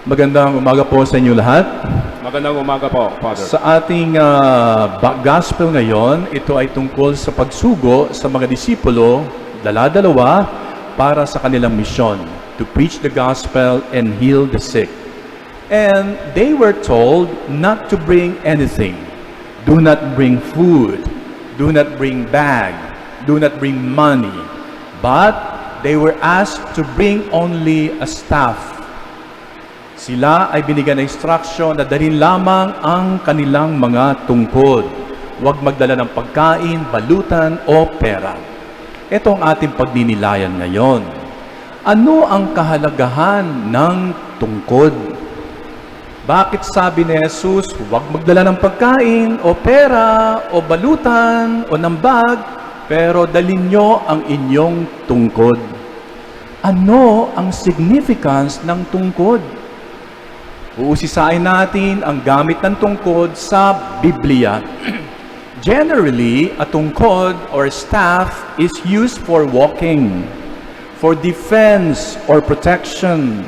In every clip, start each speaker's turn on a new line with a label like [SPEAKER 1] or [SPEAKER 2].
[SPEAKER 1] Magandang umaga po sa inyo lahat.
[SPEAKER 2] Magandang umaga po, Father.
[SPEAKER 1] Sa ating gospel ngayon, ito ay tungkol sa pagsugo sa mga disipulo, dala-dalawa, para sa kanilang misyon, to preach the gospel and heal the sick. And they were told not to bring anything. Do not bring food. Do not bring bag. Do not bring money. But they were asked to bring only a staff. Sila ay binigyan ng instruction na dalhin lamang ang kanilang mga tungkod. Huwag magdala ng pagkain, balutan o pera. Ito ang ating pagninilayan ngayon. Ano ang kahalagahan ng tungkod? Bakit sabi ni Jesus, huwag magdala ng pagkain o pera o balutan o ng bag, pero dalhin nyo ang inyong tungkod? Ano ang significance ng tungkod? Uusisain natin ang gamit ng tungkod sa Biblia. Generally, a tungkod or staff is used for walking, for defense or protection,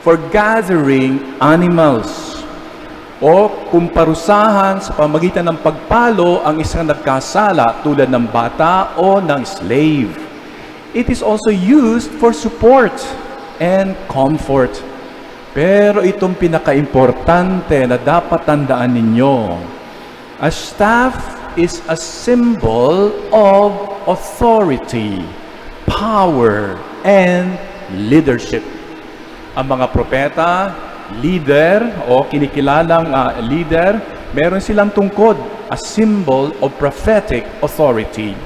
[SPEAKER 1] for gathering animals, o kung parusahan sa pamagitan ng pagpalo ang isang nagkasala tulad ng bata o ng slave. It is also used for support and comfort. Pero itong pinaka-importante na dapat tandaan ninyo, a staff is a symbol of authority, power, and leadership. Ang mga propeta, leader o kinikilalang leader, meron silang tungkod, a symbol of prophetic authority.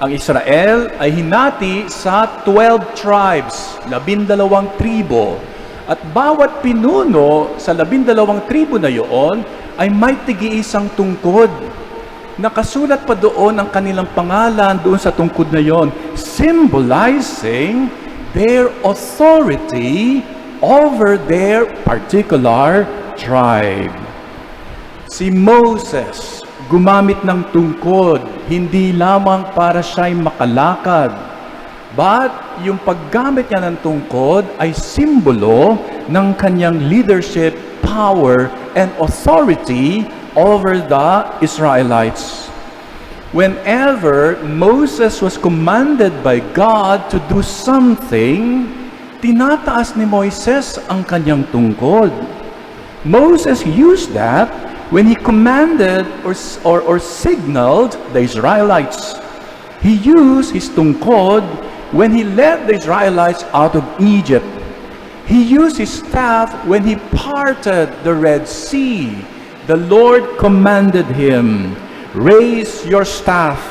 [SPEAKER 1] Ang Israel ay hinati sa 12 tribes, 12 tribo. At bawat pinuno sa 12 tribo na iyon ay may tig-iisang tungkod. Nakasulat pa doon ang kanilang pangalan doon sa tungkod na iyon, symbolizing their authority over their particular tribe. Si Moses gumamit ng tungkod, hindi lamang para siya'y makalakad, but yung paggamit niya ng tungkod ay simbolo ng kanyang leadership, power, and authority over the Israelites. Whenever Moses was commanded by God to do something, tinataas ni Moises ang kanyang tungkod. Moses used that when he commanded or signaled the Israelites. He used his tungkod when he led the Israelites out of Egypt. He used his staff when he parted the Red Sea. The Lord commanded him, raise your staff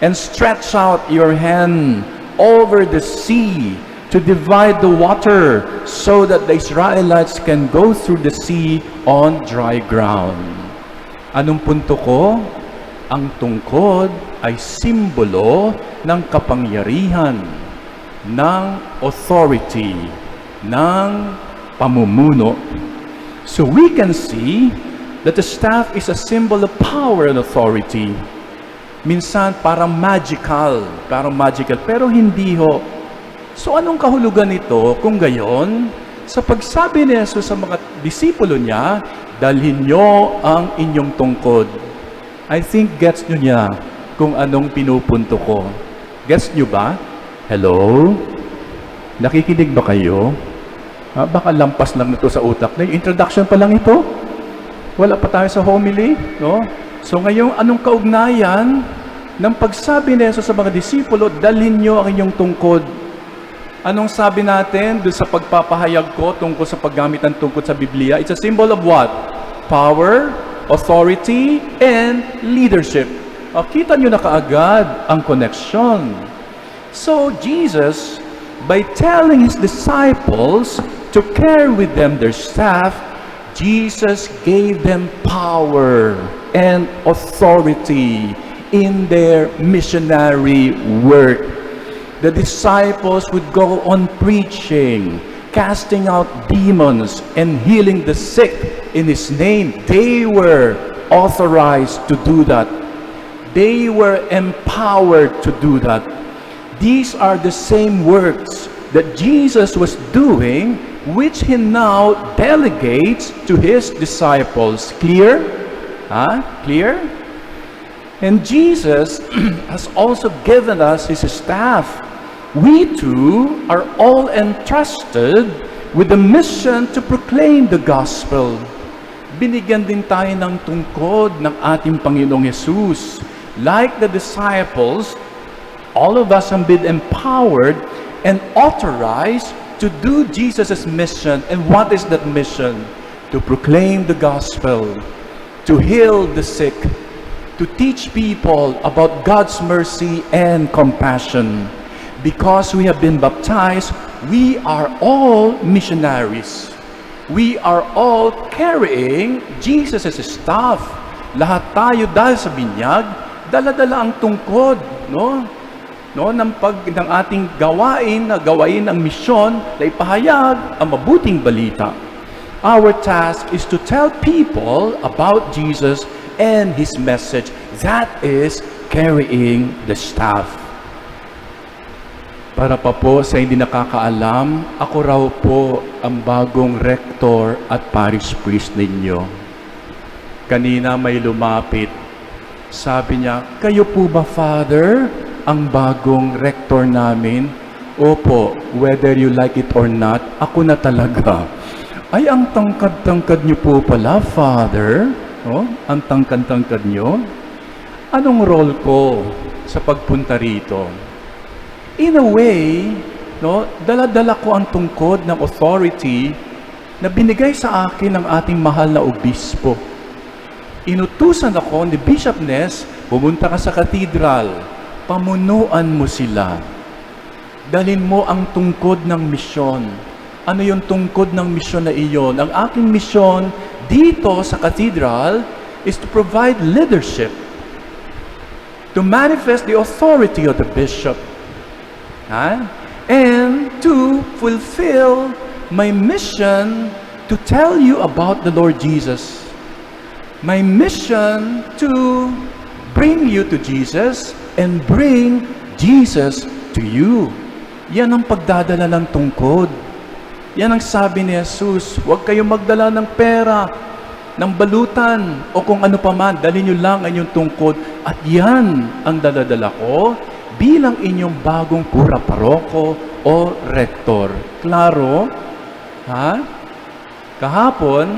[SPEAKER 1] and stretch out your hand over the sea to divide the water so that the Israelites can go through the sea on dry ground. Anong punto ko? Ang tungkod ay simbolo ng kapangyarihan, ng authority, ng pamumuno. So we can see that the staff is a symbol of power and authority. Minsan parang magical, pero hindi ho. So anong kahulugan nito kung gayon? Sa pagsabi ni Jesus sa mga disipulo niya, dalhin nyo ang inyong tungkod. I think gets nyo niya kung anong pinupunto ko. Gets nyo ba? Hello? Nakikinig ba kayo? Baka lampas lang nito sa utak. Introduction pa lang ito. Wala pa tayo sa homily. No? So ngayon, anong kaugnayan ng pagsabi ni Jesus sa mga disipulo, dalhin nyo ang inyong tungkod? Anong sabi natin doon sa pagpapahayag ko tungkol sa paggamit ng tungkod sa Biblia? It's a symbol of what? Power, authority, and leadership. Kita nyo na kaagad ang connection. So, Jesus, by telling His disciples to carry with them their staff, Jesus gave them power and authority in their missionary work. The disciples would go on preaching, casting out demons, and healing the sick in His name. They were authorized to do that. They were empowered to do that. These are the same works that Jesus was doing which He now delegates to His disciples. Clear? Clear? And Jesus has also given us His staff. We too are all entrusted with the mission to proclaim the gospel. Binigyan din tayo ng tungkod ng ating Panginoong Yesus. Like the disciples, all of us have been empowered and authorized to do Jesus' mission. And what is that mission? To proclaim the gospel, to heal the sick, to teach people about God's mercy and compassion. Because we have been baptized, we are all missionaries. We are all carrying Jesus' staff. Lahat tayo dahil sa binyag, dala-dala ang tungkod, ng ating gawain ang misyon na ipahayag ang mabuting balita. Our task is to tell people about Jesus and His message. That is carrying the staff. Para pa po sa hindi nakakaalam, ako raw po ang bagong rector at parish priest ninyo. Kanina may lumapit. Sabi niya, kayo po ba, Father, ang bagong rector namin? Opo, whether you like it or not, ako na talaga. Ay, ang tangkad-tangkad niyo po pala, Father. Ang tangkad-tangkad niyo. Anong role ko sa pagpunta rito? In a way, dala-dala ko ang tungkod ng authority na binigay sa akin ng ating mahal na obispo. Inutusan ako ni Bishop Ness, pumunta ka sa katedral, pamunuan mo sila. Dalhin mo ang tungkod ng misyon. Ano yung tungkod ng misyon na iyon? Ang aking misyon dito sa katedral is to provide leadership, to manifest the authority of the bishop, and to fulfill my mission to tell you about the Lord Jesus. My mission to bring you to Jesus and bring Jesus to you. Yan ang pagdadala ng tungkod. Yan ang sabi ni Jesus, huwag kayong magdala ng pera, ng balutan, o kung ano pa man, dalhin nyo lang ang inyong tungkod. At yan ang daladala ko bilang inyong bagong kura paroko o rektor. Klaro? Kahapon,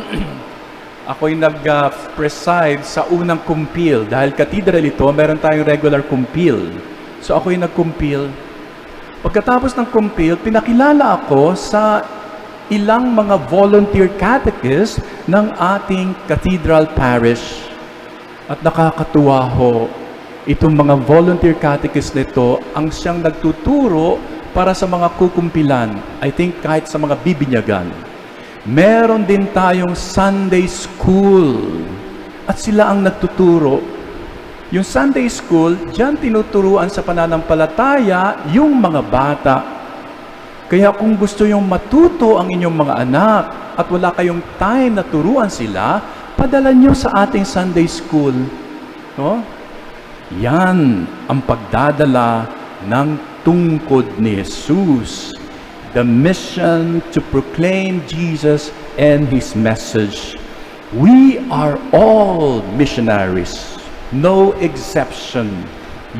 [SPEAKER 1] ako'y nag-preside sa unang kumpil. Dahil katedral ito, meron tayong regular kumpil. So ako'y nag-kumpil. Pagkatapos ng kumpil, pinakilala ako sa ilang mga volunteer catechists ng ating cathedral parish. At nakakatuwa ho, itong mga volunteer catechists nito ang siyang nagtuturo para sa mga kukumpilan. I think kahit sa mga bibinyagan. Meron din tayong Sunday school. At sila ang nagtuturo. Yung Sunday school, diyan tinuturuan sa pananampalataya yung mga bata. Kaya kung gusto yung matuto ang inyong mga anak at wala kayong time na turuan sila, padala nyo sa ating Sunday school. Yan ang pagdadala ng tungkod ni Jesus. The mission to proclaim Jesus and His message. We are all missionaries, no exception.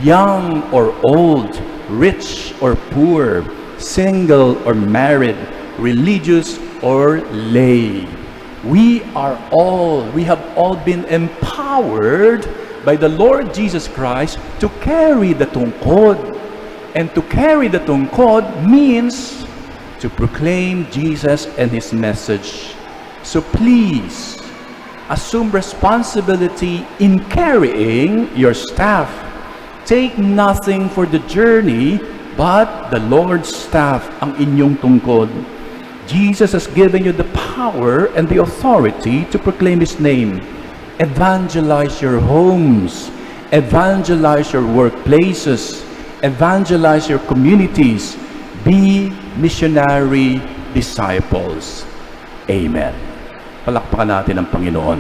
[SPEAKER 1] Young or old, rich or poor, single or married, religious or lay. We have all been empowered by the Lord Jesus Christ to carry the tungkod. And to carry the tungkod means to proclaim Jesus and His message. So please, assume responsibility in carrying your staff. Take nothing for the journey, but the Lord's staff ang inyong tungkod. Jesus has given you the power and the authority to proclaim His name. Evangelize your homes. Evangelize your workplaces. Evangelize your communities. Be missionary disciples. Amen. Palakpakan natin ang Panginoon.